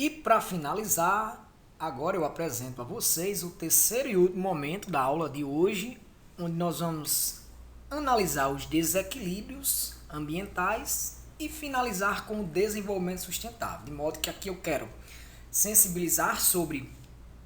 E para finalizar, agora eu apresento a vocês o terceiro e último momento da aula de hoje, onde nós vamos analisar os desequilíbrios ambientais e finalizar com o desenvolvimento sustentável. De modo que aqui eu quero sensibilizar sobre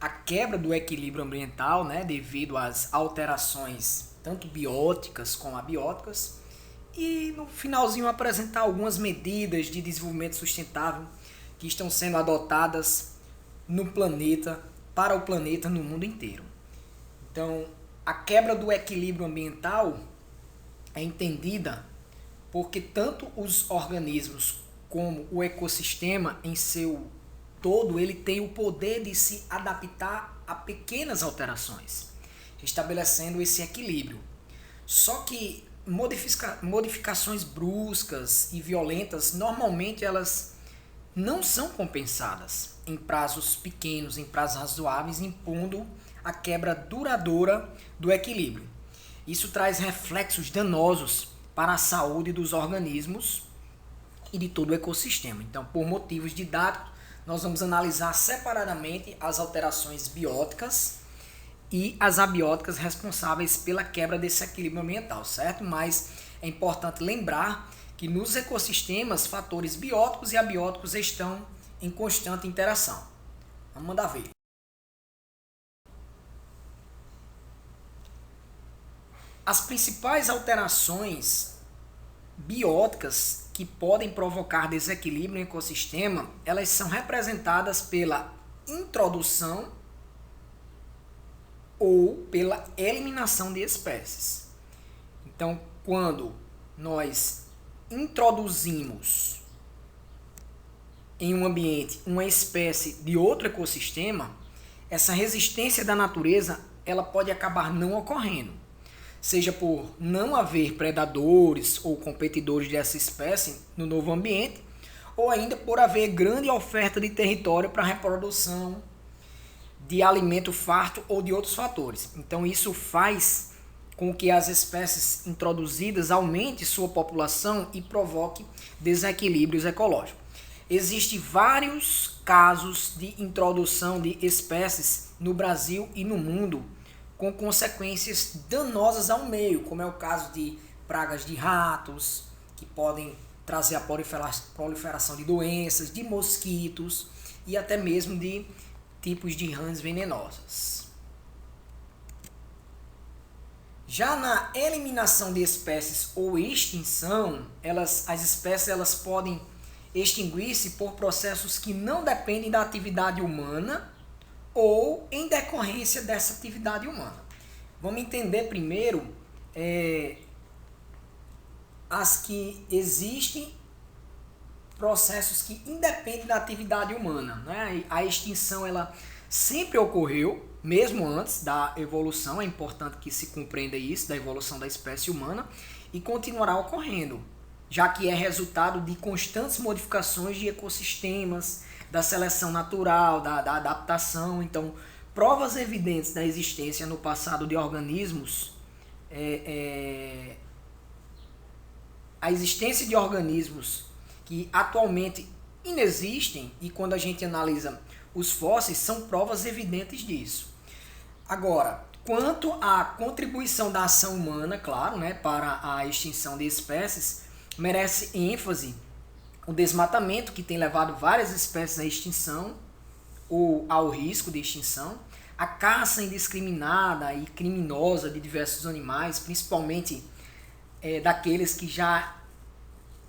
a quebra do equilíbrio ambiental, né, devido às alterações tanto bióticas como abióticas, e no finalzinho apresentar algumas medidas de desenvolvimento sustentável que estão sendo adotadas no planeta, para o planeta no mundo inteiro. Então, a quebra do equilíbrio ambiental é entendida porque tanto os organismos como o ecossistema em seu todo, ele tem o poder de se adaptar a pequenas alterações, estabelecendo esse equilíbrio. Só que modificações bruscas e violentas, normalmente elas não são compensadas em prazos pequenos, em prazos razoáveis, impondo a quebra duradoura do equilíbrio. Isso traz reflexos danosos para a saúde dos organismos e de todo o ecossistema. Então, por motivos didáticos, nós vamos analisar separadamente as alterações bióticas e as abióticas responsáveis pela quebra desse equilíbrio ambiental, certo? Mas é importante lembrar que nos ecossistemas, fatores bióticos e abióticos estão em constante interação. Vamos mandar ver. As principais alterações bióticas que podem provocar desequilíbrio no ecossistema, elas são representadas pela introdução ou pela eliminação de espécies. Então, quando nós introduzimos em um ambiente uma espécie de outro ecossistema, essa resistência da natureza ela pode acabar não ocorrendo, seja por não haver predadores ou competidores dessa espécie no novo ambiente, ou ainda por haver grande oferta de território para a reprodução de alimento farto ou de outros fatores. Então isso faz com que as espécies introduzidas aumente sua população e provoque desequilíbrios ecológicos. Existem vários casos de introdução de espécies no Brasil e no mundo com consequências danosas ao meio, como é o caso de pragas de ratos, que podem trazer a proliferação de doenças, de mosquitos e até mesmo de tipos de rãs venenosas. Já na eliminação de espécies ou extinção, as espécies elas podem extinguir-se por processos que não dependem da atividade humana ou em decorrência dessa atividade humana. Vamos entender primeiro as que existem processos que independem da atividade humana, né? A extinção ela sempre ocorreu, mesmo antes da evolução, é importante que se compreenda isso, da evolução da espécie humana, e continuará ocorrendo, já que é resultado de constantes modificações de ecossistemas, da seleção natural, da adaptação. Então, provas evidentes da existência no passado de organismos, a existência de organismos que atualmente inexistem, e quando a gente analisa os fósseis, são provas evidentes disso. Agora, quanto à contribuição da ação humana, claro, né, para a extinção de espécies, merece ênfase o desmatamento, que tem levado várias espécies à extinção ou ao risco de extinção, a caça indiscriminada e criminosa de diversos animais, principalmente daqueles que já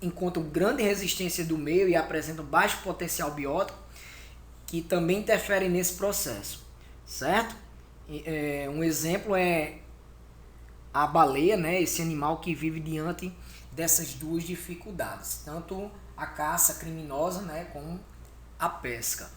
encontram grande resistência do meio e apresentam baixo potencial biótico, que também interferem nesse processo, certo? Um exemplo é a baleia, né, esse animal que vive diante dessas duas dificuldades, tanto a caça criminosa, né, como a pesca.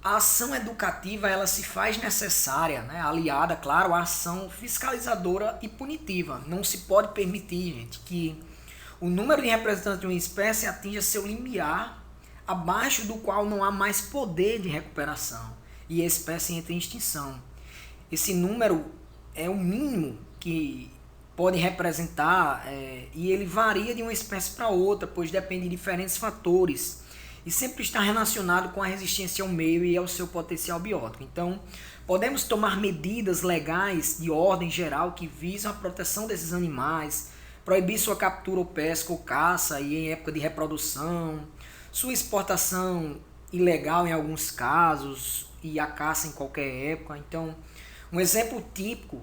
A ação educativa ela se faz necessária, né, aliada, claro, à ação fiscalizadora e punitiva. Não se pode permitir, gente, que o número de representantes de uma espécie atinja seu limiar, abaixo do qual não há mais poder de recuperação e a espécie entra em extinção. Esse número é o mínimo que pode representar e ele varia de uma espécie para outra, pois depende de diferentes fatores. e sempre está relacionado com a resistência ao meio e ao seu potencial biótico. Então, podemos tomar medidas legais de ordem geral que visam a proteção desses animais, proibir sua captura ou pesca ou caça e em época de reprodução, sua exportação ilegal em alguns casos e a caça em qualquer época. Então, um exemplo típico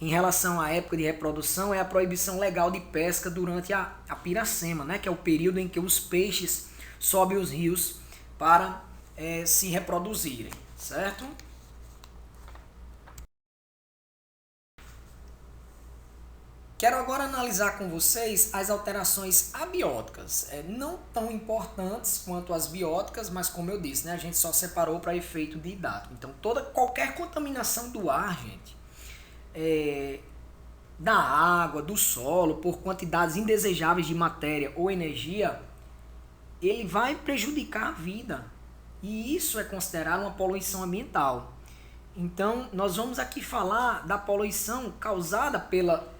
em relação à época de reprodução é a proibição legal de pesca durante a piracema, né, que é o período em que os peixes sobem os rios para se reproduzirem, certo? Quero agora analisar com vocês as alterações abióticas, não tão importantes quanto as bióticas, mas como eu disse, né, a gente só separou para efeito didático. Então, qualquer contaminação do ar, gente, da água, do solo, por quantidades indesejáveis de matéria ou energia, ele vai prejudicar a vida. E isso é considerado uma poluição ambiental. Então, nós vamos aqui falar da poluição causada pela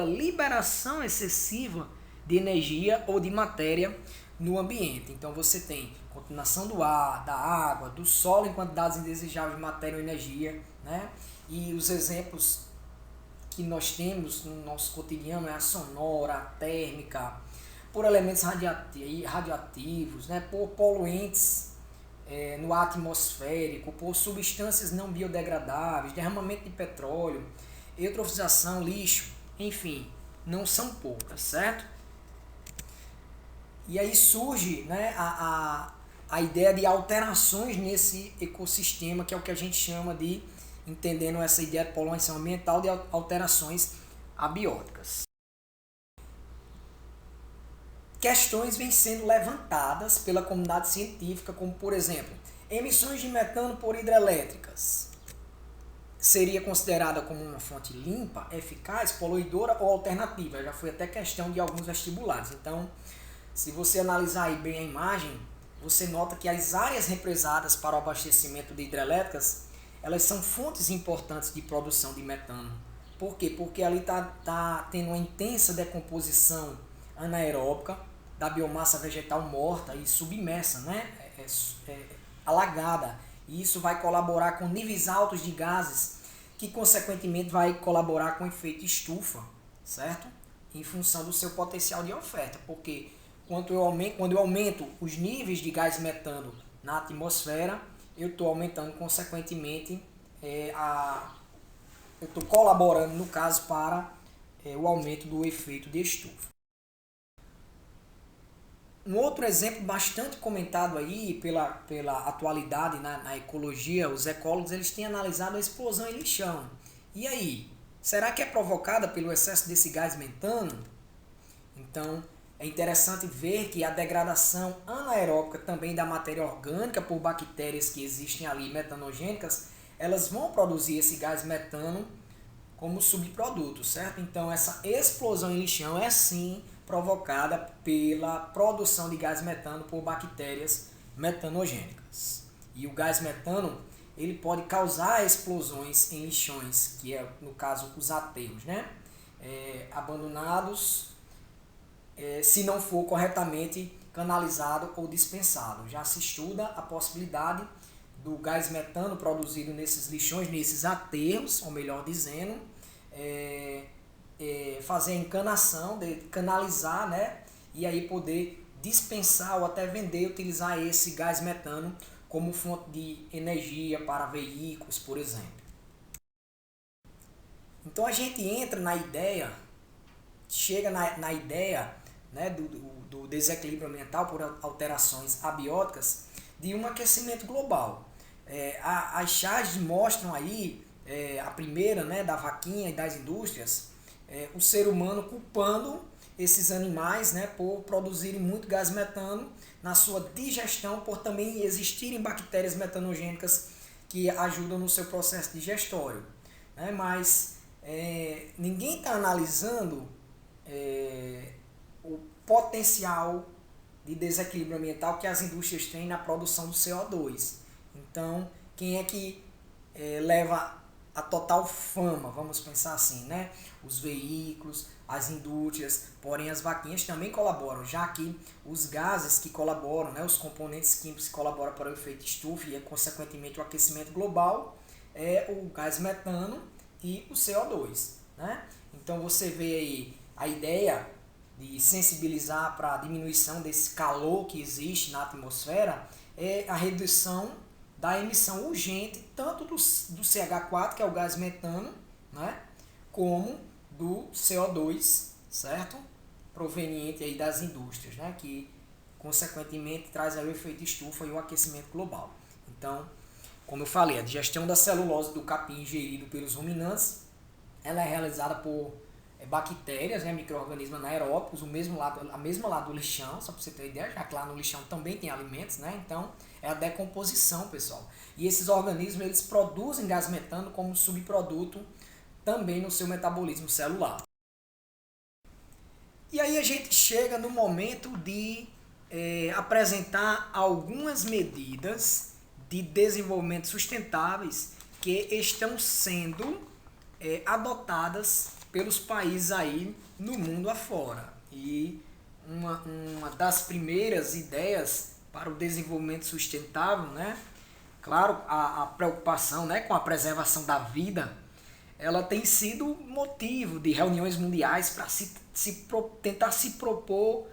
liberação excessiva de energia ou de matéria no ambiente. Então você tem contaminação do ar, da água, do solo em quantidades indesejáveis de matéria ou energia, né? E os exemplos que nós temos no nosso cotidiano é a sonora, a térmica, por elementos radioativos, né? Por poluentes no ar atmosférico, por substâncias não biodegradáveis, derramamento de petróleo, eutrofização, lixo. Enfim, não são poucas, certo? E aí surge, né, a ideia de alterações nesse ecossistema, que é o que a gente chama de, entendendo essa ideia de poluição ambiental, de alterações abióticas. Questões vêm sendo levantadas pela comunidade científica, como por exemplo, emissões de metano por hidrelétricas seria considerada como uma fonte limpa, eficaz, poluidora ou alternativa? Já foi até questão de alguns vestibulares. Então, se você analisar aí bem a imagem, você nota que as áreas represadas para o abastecimento de hidrelétricas, elas são fontes importantes de produção de metano. Por quê? Porque ali está tendo uma intensa decomposição anaeróbica da biomassa vegetal morta e submersa, né? Alagada. E isso vai colaborar com níveis altos de gases, que consequentemente vai colaborar com o efeito estufa, certo? Em função do seu potencial de oferta, porque quando eu aumento os níveis de gás metano na atmosfera, eu estou aumentando consequentemente, eu estou colaborando no caso para o aumento do efeito de estufa. Um outro exemplo bastante comentado aí pela atualidade na ecologia, os ecólogos eles têm analisado a explosão em lixão. E aí, será que é provocada pelo excesso desse gás metano? Então, é interessante ver que a degradação anaeróbica também da matéria orgânica por bactérias que existem ali metanogênicas, elas vão produzir esse gás metano como subproduto, certo? Então, essa explosão em lixão é sim provocada pela produção de gás metano por bactérias metanogênicas. E o gás metano, ele pode causar explosões em lixões, que é, no caso, os aterros, né? Abandonados, se não for corretamente canalizado ou dispensado. Já se estuda a possibilidade do gás metano produzido nesses lixões, nesses aterros, ou melhor dizendo, fazer a encanação, canalizar, né? E aí poder dispensar ou até vender, utilizar esse gás metano como fonte de energia para veículos, por exemplo. Então a gente entra na ideia, chega na ideia, né, do desequilíbrio ambiental por alterações abióticas de um aquecimento global. As charges mostram aí, a primeira, né, da vaquinha e das indústrias, o ser humano culpando esses animais, né, por produzirem muito gás metano na sua digestão, por também existirem bactérias metanogênicas que ajudam no seu processo digestório. Né? Mas ninguém está analisando o potencial de desequilíbrio ambiental que as indústrias têm na produção do CO2. Então, quem é que leva a total fama, vamos pensar assim, né? Os veículos, as indústrias, porém as vaquinhas também colaboram, já que os gases que colaboram, né, os componentes químicos que colaboram para o efeito estufa e, consequentemente, o aquecimento global é o gás metano e o CO2, né? Então você vê aí a ideia de sensibilizar para a diminuição desse calor que existe na atmosfera é a redução da emissão urgente tanto do CH4, que é o gás metano, né, como do CO2, certo? Proveniente aí das indústrias, né, que consequentemente traz aí o efeito estufa e o aquecimento global. Então, como eu falei, a digestão da celulose do capim ingerido pelos ruminantes, ela é realizada por bactérias, né, micro-organismos anaeróbicos, a mesma lá do lixão, só para você ter ideia, já que lá no lixão também tem alimentos, né? Então é a decomposição, pessoal. E esses organismos eles produzem gás metano como subproduto também no seu metabolismo celular. E aí a gente chega no momento de apresentar algumas medidas de desenvolvimento sustentáveis que estão sendo adotadas pelos países aí no mundo afora. E uma das primeiras ideias para o desenvolvimento sustentável, né? Claro, a preocupação, né, com a preservação da vida, ela tem sido motivo de reuniões mundiais para tentar se propor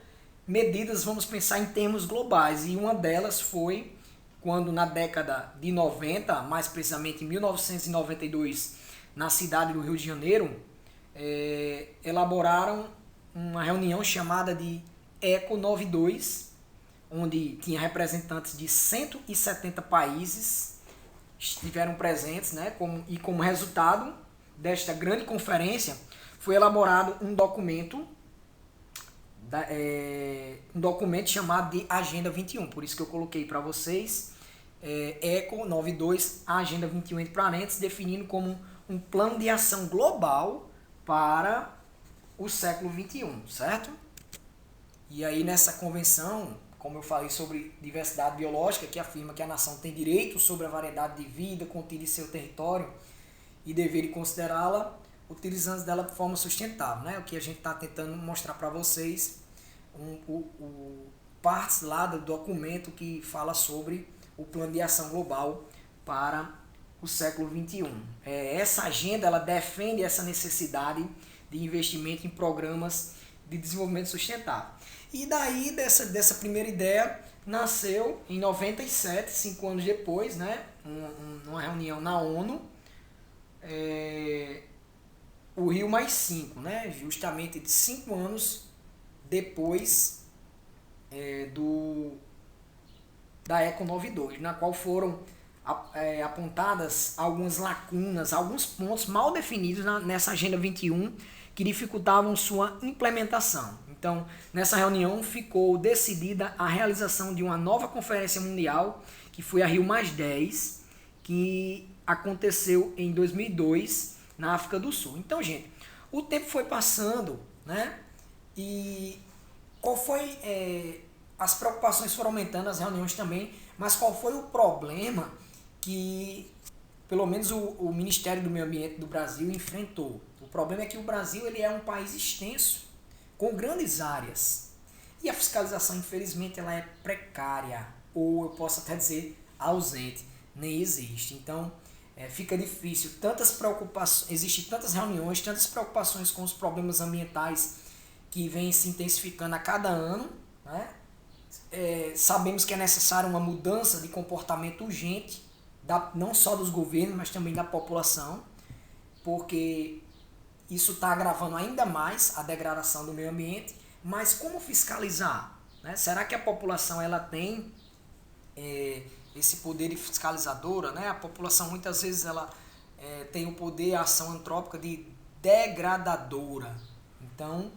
medidas, vamos pensar em termos globais. E uma delas foi quando na década de 90, mais precisamente em 1992, na cidade do Rio de Janeiro, elaboraram uma reunião chamada de ECO 92, onde tinha representantes de 170 países estiveram presentes, né, e como resultado desta grande conferência foi elaborado um documento chamado de Agenda 21, por isso que eu coloquei para vocês ECO 92, a Agenda 21 entre parênteses, definindo como um plano de ação global para o século XXI, certo? E aí nessa convenção, como eu falei sobre diversidade biológica, que afirma que a nação tem direito sobre a variedade de vida contida em seu território e dever considerá-la utilizando dela de forma sustentável, né? O que a gente está tentando mostrar para vocês, partes lá do documento que fala sobre o plano de ação global para o século XXI. Essa agenda ela defende essa necessidade de investimento em programas de desenvolvimento sustentável. E daí, dessa primeira ideia, nasceu em 97, 5 anos depois, né, numa reunião na ONU, o Rio Mais 5, né, justamente de 5 anos depois da ECO 92, na qual foram apontadas algumas lacunas, alguns pontos mal definidos nessa Agenda 21 que dificultavam sua implementação. Então, nessa reunião ficou decidida a realização de uma nova conferência mundial, que foi a Rio Mais 10, que aconteceu em 2002 na África do Sul. Então, gente, o tempo foi passando, né? E qual foi as preocupações foram aumentando, as reuniões também, mas qual foi o problema que pelo menos o Ministério do Meio Ambiente do Brasil enfrentou? O problema é que o Brasil ele é um país extenso, com grandes áreas, e a fiscalização, infelizmente, ela é precária, ou eu posso até dizer ausente, nem existe. Então, fica difícil, existem tantas reuniões, tantas preocupações com os problemas ambientais que vêm se intensificando a cada ano, né? Sabemos que é necessária uma mudança de comportamento urgente, não só dos governos, mas também da população, porque isso está agravando ainda mais a degradação do meio ambiente. Mas como fiscalizar, né? Será que a população ela tem esse poder fiscalizadora, né? A população muitas vezes ela tem o poder, a ação antrópica de degradadora. Então,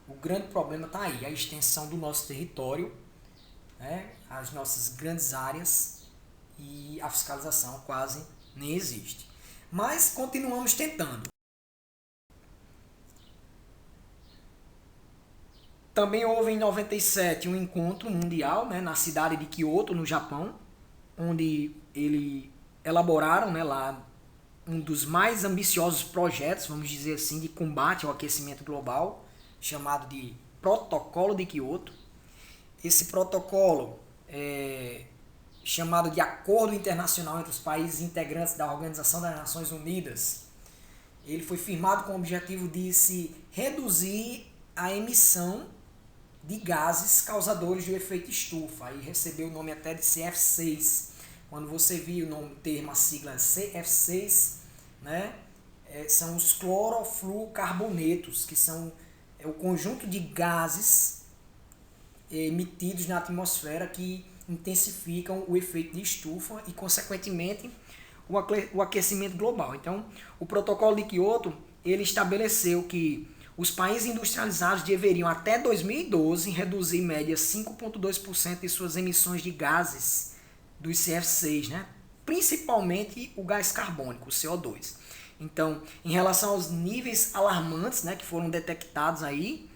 o grande problema está aí, a extensão do nosso território, né? As nossas grandes áreas, e a fiscalização quase nem existe. Mas continuamos tentando. Também houve em 97 um encontro mundial, né, na cidade de Kyoto, no Japão, onde eles elaboraram, né, lá um dos mais ambiciosos projetos, vamos dizer assim, de combate ao aquecimento global, chamado de Protocolo de Kyoto. Esse protocolo é chamado de Acordo Internacional entre os países integrantes da Organização das Nações Unidas. Ele foi firmado com o objetivo de se reduzir a emissão de gases causadores do efeito estufa. Aí recebeu o nome até de CF6. Quando você viu o termo, a sigla CF6, né, são os clorofluorcarbonetos, que são o conjunto de gases emitidos na atmosfera que intensificam o efeito de estufa e, consequentemente, o aquecimento global. Então, o protocolo de Kyoto, ele estabeleceu que os países industrializados deveriam, até 2012, reduzir em média 5,2% de suas emissões de gases dos CF6, né? Principalmente o gás carbônico, o CO2. Então, em relação aos níveis alarmantes, né, que foram detectados aí,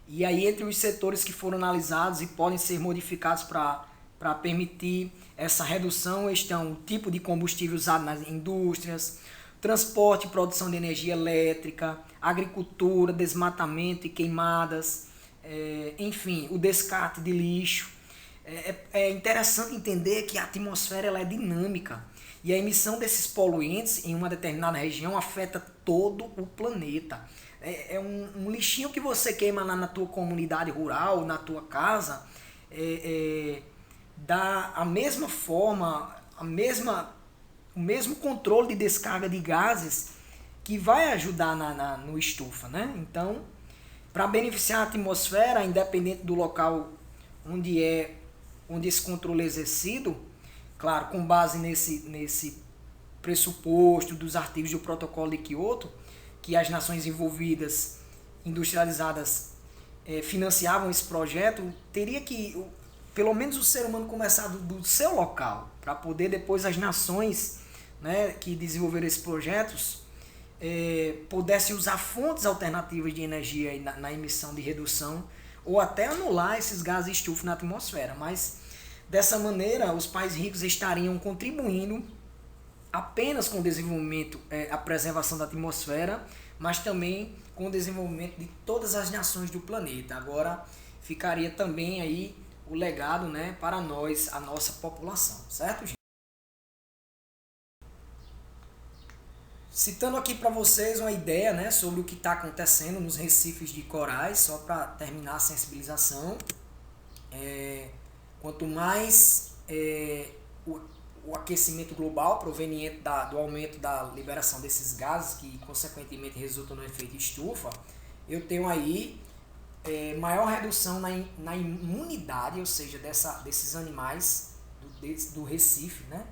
e aí entre os setores que foram analisados e podem ser modificados para permitir essa redução estão o tipo de combustível usado nas indústrias, transporte e produção de energia elétrica, agricultura, desmatamento e queimadas, enfim, o descarte de lixo. É interessante entender que a atmosfera ela é dinâmica e a emissão desses poluentes em uma determinada região afeta todo o planeta. Um lixinho que você queima na tua comunidade rural, na tua casa, dá a mesma forma, o mesmo controle de descarga de gases que vai ajudar no estufa, né? Então, para beneficiar a atmosfera, independente do local onde esse controle é exercido, claro, com base nesse pressuposto dos artigos do Protocolo de Kyoto, que as nações envolvidas, industrializadas, financiavam esse projeto, teria que, pelo menos o ser humano, começar do seu local, para poder depois as nações, né, que desenvolveram esses projetos pudessem usar fontes alternativas de energia na emissão de redução ou até anular esses gases estufa na atmosfera. Mas dessa maneira os países ricos estariam contribuindo apenas com o desenvolvimento, a preservação da atmosfera, mas também com o desenvolvimento de todas as nações do planeta. Agora ficaria também aí o legado, né, para nós, a nossa população, certo, gente? Citando aqui para vocês uma ideia, né, sobre o que está acontecendo nos recifes de corais, só para terminar a sensibilização. Quanto mais o aquecimento global proveniente do aumento da liberação desses gases, que consequentemente resultam no efeito estufa, eu tenho aí maior redução na imunidade, ou seja, desses animais do recife, né?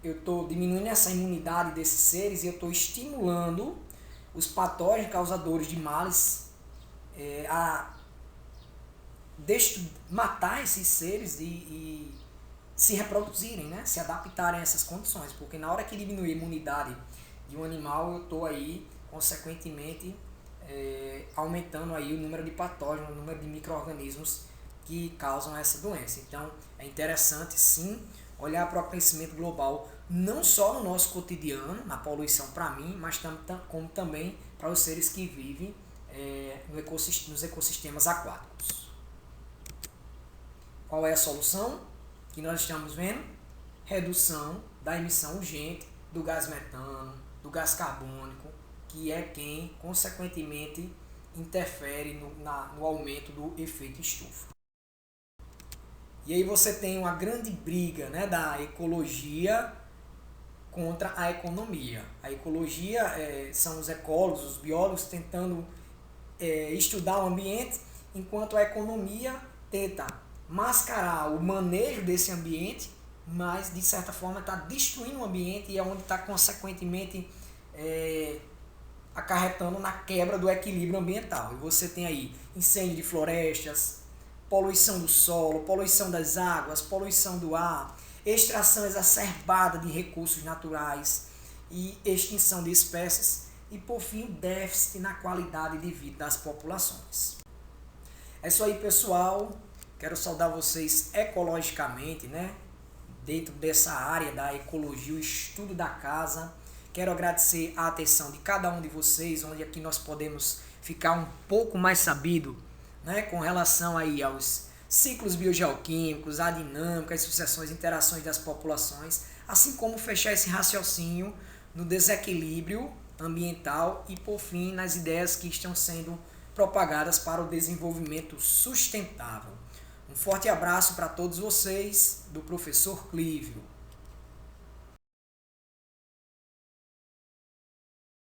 Eu estou diminuindo essa imunidade desses seres e eu estou estimulando os patógenos causadores de males a matar esses seres e se reproduzirem, né? Se adaptarem a essas condições, porque na hora que diminuir a imunidade de um animal, eu estou aí, consequentemente, aumentando aí o número de patógenos, o número de micro-organismos que causam essa doença. Então, é interessante, sim, olhar para o aquecimento global, não só no nosso cotidiano, na poluição para mim, mas como também para os seres que vivem nos ecossistemas aquáticos. Qual é a solução que nós estamos vendo? Redução da emissão urgente do gás metano, do gás carbônico, que é quem, consequentemente, interfere no aumento do efeito estufa. E aí você tem uma grande briga, né, da ecologia contra a economia. A ecologia são os ecólogos, os biólogos tentando estudar o ambiente, enquanto a economia tenta mascarar o manejo desse ambiente, mas de certa forma está destruindo o ambiente e é onde está consequentemente acarretando na quebra do equilíbrio ambiental. E você tem aí incêndio de florestas, poluição do solo, poluição das águas, poluição do ar, extração exacerbada de recursos naturais e extinção de espécies e, por fim, déficit na qualidade de vida das populações. É isso aí, pessoal. Quero saudar vocês ecologicamente, né? dentro dessa área da ecologia, o estudo da casa. Quero agradecer a atenção de cada um de vocês, onde aqui nós podemos ficar um pouco mais sabido, né, com relação aí aos ciclos biogeoquímicos, a dinâmica, as sucessões, interações das populações, assim como fechar esse raciocínio no desequilíbrio ambiental e, por fim, nas ideias que estão sendo propagadas para o desenvolvimento sustentável. Um forte abraço para todos vocês, do professor Clívio.